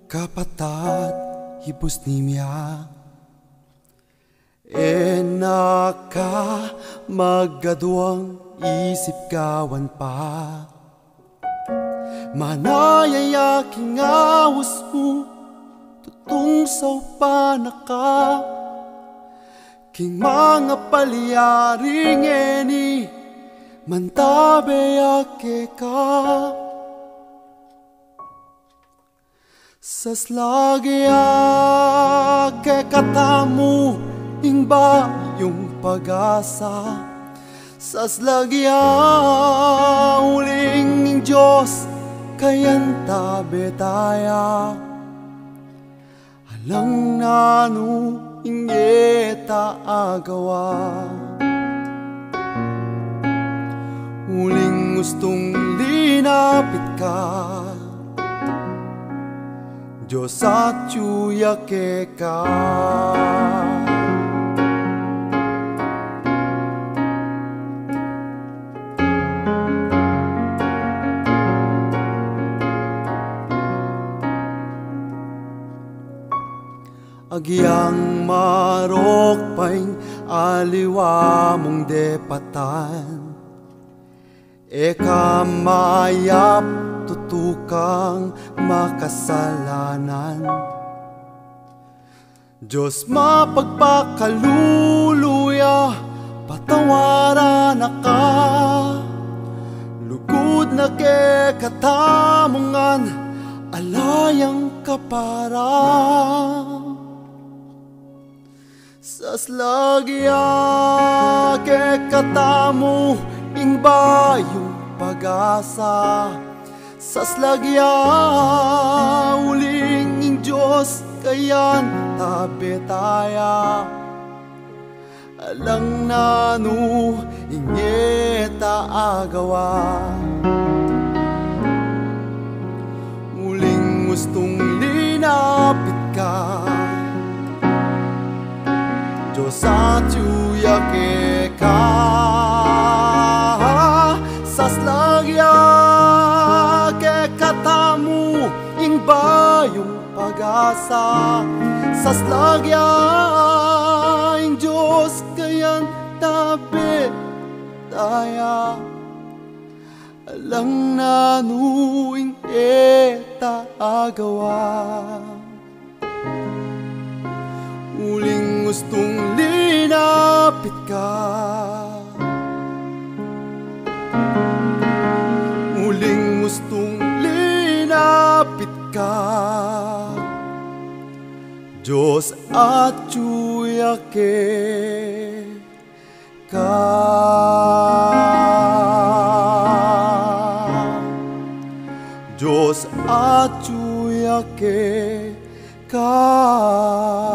Kapatat hibos nimya naka magaduang isip gawan pa manayayaking awas mo tutungsaw pa naka king mga palyaring eni mantabe ake ka saslagya ke katamu ingba yung pag-asa saslagya uling ng Diyos kayan tabi taya alang nanu ingeta agawa uling gustong linapit ka Diyos at yuyake ka agyang marok paing aliwa mong depatan ekamayap tutukang makasalanan Diyos mapagpakaluluya patawaran ka lugod na ke katamungan alayang kapara saslagya ke katamu ingba yung pag-asa saslagya uling ng Diyos kayan tabi taya alang nanu ingeta agawa uling gustong linapit ka Diyos at yuyake ka saslagya ke katamu ingba yung pag-asa saslagya ing Diyos kayan tabi taya alang nanu ing eta agawa uling gustong linapit ka uling gustong linapit ka Diyos at yuyake ka Diyos at yuyake ka